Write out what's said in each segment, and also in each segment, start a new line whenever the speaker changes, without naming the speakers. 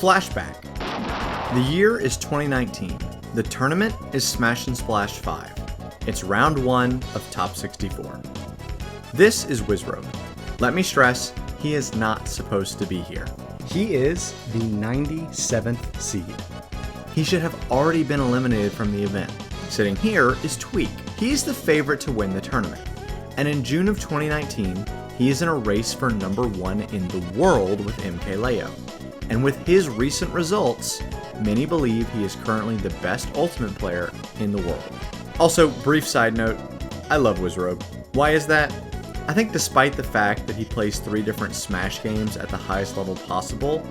Flashback. The year is 2019. The tournament is Smash and Splash 5. It's round 1 of Top 64. This is Wizzrobe. Let me stress, he is not supposed to be here.
He is the 97th seed.
He should have already been eliminated from the event. Sitting here is Tweak. He's the favorite to win the tournament. And in June of 2019, he is in a race for number 1 in the world with MKLeo. And with his recent results, many believe he is currently the best Ultimate player in the world. Also, brief side note, I love Wizzrobe. Why is that? I think despite the fact that he plays 3 different Smash games at the highest level possible,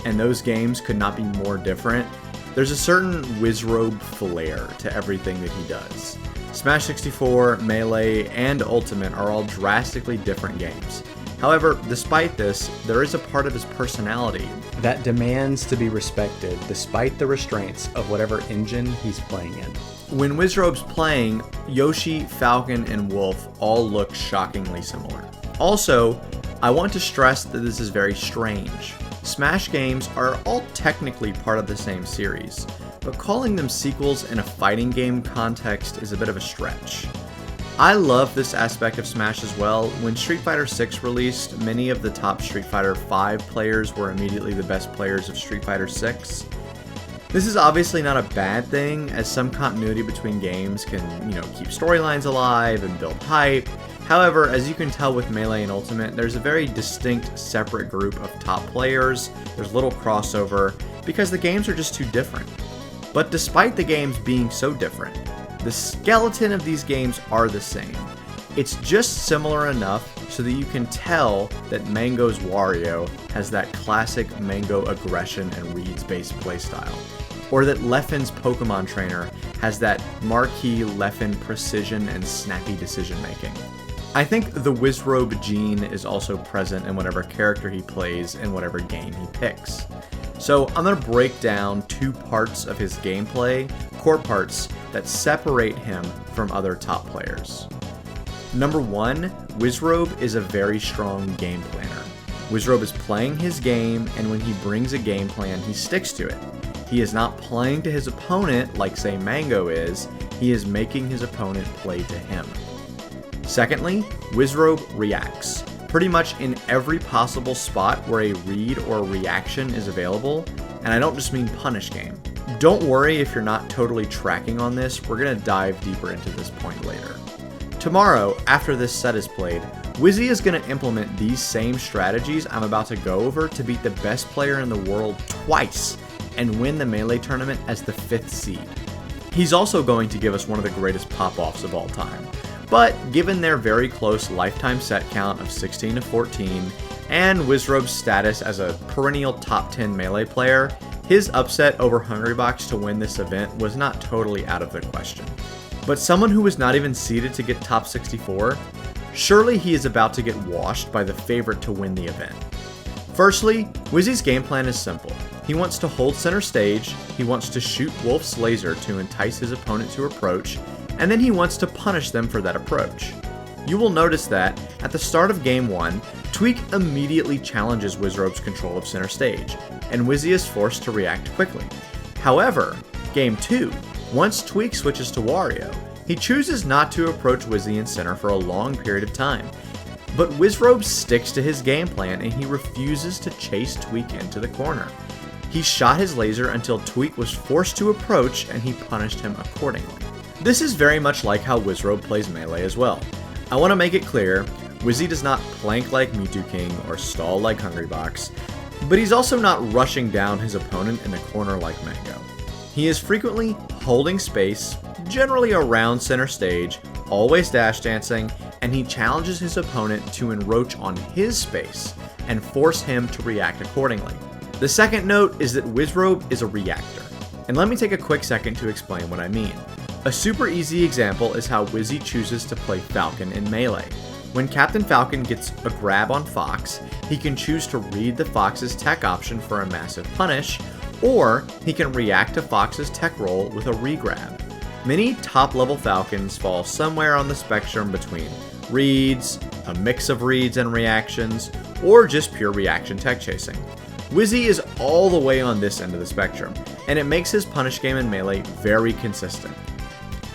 and those games could not be more different, there's a certain Wizzrobe flair to everything that he does. Smash 64, Melee, and Ultimate are all drastically different games. However, despite this, there is a part of his personality
that demands to be respected despite the restraints of whatever engine he's playing in.
When Wizzrobe's playing, Yoshi, Falcon, and Wolf all look shockingly similar. Also, I want to stress that this is very strange. Smash games are all technically part of the same series, but calling them sequels in a fighting game context is a bit of a stretch. I love this aspect of Smash as well. When Street Fighter VI released, many of the top Street Fighter V players were immediately the best players of Street Fighter VI. This is obviously not a bad thing, as some continuity between games can, keep storylines alive and build hype. However, as you can tell with Melee and Ultimate, there's a very distinct, separate group of top players. There's little crossover, because the games are just too different. But despite the games being so different, the skeleton of these games are the same. It's just similar enough so that you can tell that Mango's Wario has that classic Mango aggression and reads-based playstyle, or that Leffen's Pokemon Trainer has that marquee Leffen precision and snappy decision-making. I think the Wizzrobe gene is also present in whatever character he plays in whatever game he picks. So I'm going to break down 2 parts of his gameplay, core parts, that separate him from other top players. Number 1, Wizzrobe is a very strong game planner. Wizzrobe is playing his game, and when he brings a game plan, he sticks to it. He is not playing to his opponent like, say, Mango is. He is making his opponent play to him. Secondly, Wizzrobe reacts. Pretty much in every possible spot where a read or reaction is available, and I don't just mean punish game. Don't worry if you're not totally tracking on this, we're going to dive deeper into this point later. Tomorrow, after this set is played, Wizzy is going to implement these same strategies I'm about to go over to beat the best player in the world twice and win the Melee tournament as the 5th seed. He's also going to give us one of the greatest pop-offs of all time. But given their very close lifetime set count of 16 to 14, and Wizzrobe's status as a perennial top 10 Melee player, his upset over Hungrybox to win this event was not totally out of the question. But someone who was not even seeded to get top 64, surely he is about to get washed by the favorite to win the event. Firstly, Wizzy's game plan is simple. He wants to hold center stage, he wants to shoot Wolf's laser to entice his opponent to approach, and then he wants to punish them for that approach. You will notice that, at the start of Game 1, Tweak immediately challenges Wizzrobe's control of center stage, and Wizzy is forced to react quickly. However, Game 2, once Tweak switches to Wario, he chooses not to approach Wizzy in center for a long period of time. But Wizzrobe sticks to his game plan and he refuses to chase Tweak into the corner. He shot his laser until Tweak was forced to approach and he punished him accordingly. This is very much like how Wizzrobe plays Melee as well. I want to make it clear, Wizzy does not plank like Mewtwo King or stall like Hungrybox, but he's also not rushing down his opponent in the corner like Mango. He is frequently holding space, generally around center stage, always dash dancing, and he challenges his opponent to encroach on his space and force him to react accordingly. The second note is that Wizzrobe is a reactor, and let me take a quick second to explain what I mean. A super easy example is how Wizzy chooses to play Falcon in Melee. When Captain Falcon gets a grab on Fox, he can choose to read the Fox's tech option for a massive punish, or he can react to Fox's tech roll with a regrab. Many top-level Falcons fall somewhere on the spectrum between reads, a mix of reads and reactions, or just pure reaction tech chasing. Wizzy is all the way on this end of the spectrum, and it makes his punish game in Melee very consistent.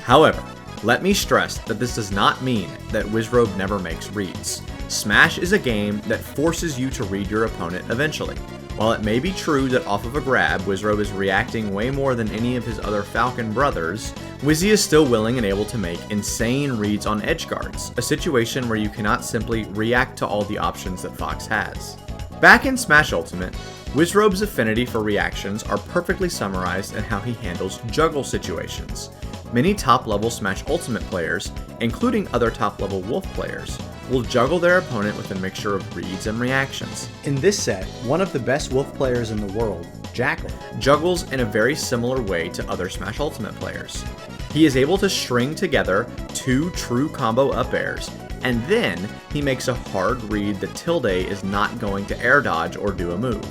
However, let me stress that this does not mean that Wizzrobe never makes reads. Smash is a game that forces you to read your opponent eventually. While it may be true that off of a grab, Wizzrobe is reacting way more than any of his other Falcon brothers, Wizzy is still willing and able to make insane reads on edge guards, a situation where you cannot simply react to all the options that Fox has. Back in Smash Ultimate, Wizzrobe's affinity for reactions are perfectly summarized in how he handles juggle situations. Many top-level Smash Ultimate players, including other top-level Wolf players, will juggle their opponent with a mixture of reads and reactions.
In this set, one of the best Wolf players in the world, Jackal,
juggles in a very similar way to other Smash Ultimate players. He is able to string together 2 true combo up airs, and then he makes a hard read that Tilde is not going to air dodge or do a move.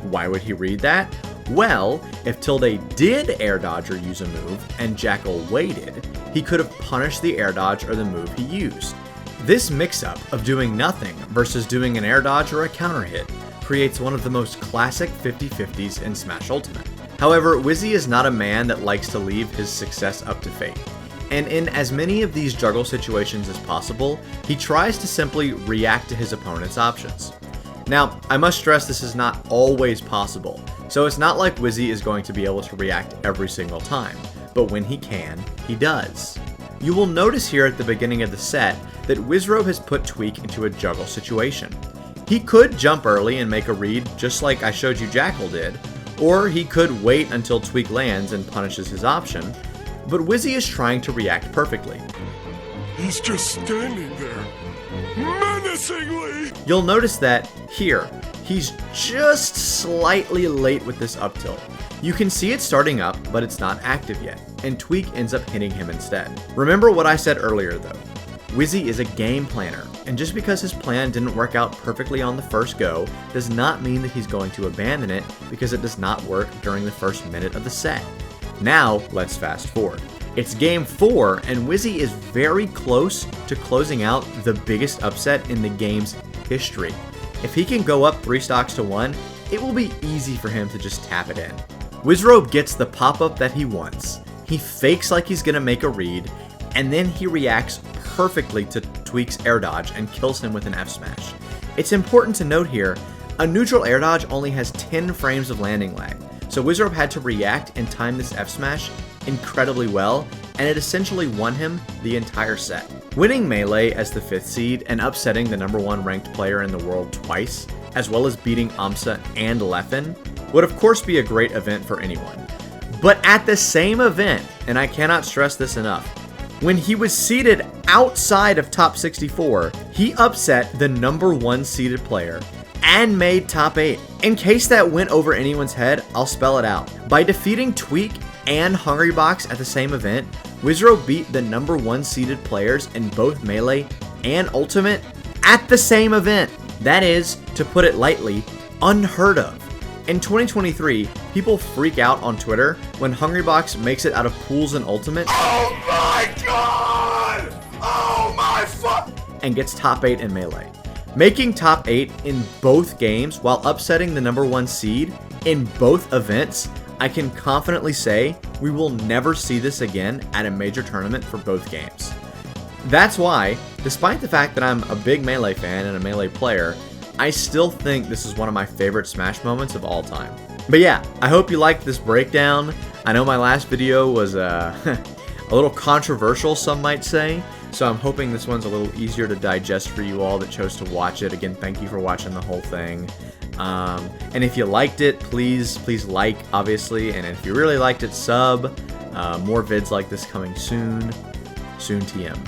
Why would he read that? Well, if Tilde did air dodge or use a move, and Jackal waited, he could have punished the air dodge or the move he used. This mix-up of doing nothing versus doing an air dodge or a counter hit creates one of the most classic 50-50s in Smash Ultimate. However, Wizzy is not a man that likes to leave his success up to fate, and in as many of these juggle situations as possible, he tries to simply react to his opponent's options. Now, I must stress this is not always possible, so it's not like Wizzy is going to be able to react every single time, but when he can, he does. You will notice here at the beginning of the set that Wizzrobe has put Tweak into a juggle situation. He could jump early and make a read just like I showed you Jackal did, or he could wait until Tweak lands and punishes his option, but Wizzy is trying to react perfectly.
He's just standing there, menacingly!
You'll notice that here, he's just slightly late with this up tilt. You can see it starting up, but it's not active yet, and Tweak ends up hitting him instead. Remember what I said earlier though. Wizzy is a game planner, and just because his plan didn't work out perfectly on the first go, does not mean that he's going to abandon it because it does not work during the first minute of the set. Now, let's fast forward. It's game 4, and Wizzy is very close to closing out the biggest upset in the game's history. If he can go up 3 stocks to 1, it will be easy for him to just tap it in. Wizzrobe gets the pop-up that he wants. He fakes like he's gonna make a read, and then he reacts perfectly to Tweak's air dodge and kills him with an F smash. It's important to note here, a neutral air dodge only has 10 frames of landing lag, so Wizzrobe had to react and time this F smash incredibly well, and it essentially won him the entire set. Winning Melee as the 5th seed and upsetting the #1 ranked player in the world twice, as well as beating Amsa and Leffen, would of course be a great event for anyone. But at the same event, and I cannot stress this enough, when he was seated outside of top 64, he upset the #1 seeded player and made top 8. In case that went over anyone's head, I'll spell it out. By defeating Tweak and Hungrybox at the same event, Wizzrobe beat the #1 seeded players in both Melee and Ultimate at the same event. That is, to put it lightly, unheard of. In 2023, people freak out on Twitter when Hungrybox makes it out of pools in Ultimate.
Oh my god! Oh my fuck!
And gets top 8 in Melee. Making top 8 in both games while upsetting the #1 seed in both events, I can confidently say we will never see this again at a major tournament for both games. That's why, despite the fact that I'm a big Melee fan and a Melee player, I still think this is one of my favorite Smash moments of all time. But yeah, I hope you liked this breakdown. I know my last video was a little controversial, some might say, so I'm hoping this one's a little easier to digest for you all that chose to watch it. Again, thank you for watching the whole thing. And if you liked it, please like, obviously, and if you really liked it, sub. More vids like this coming soon. Soon TM.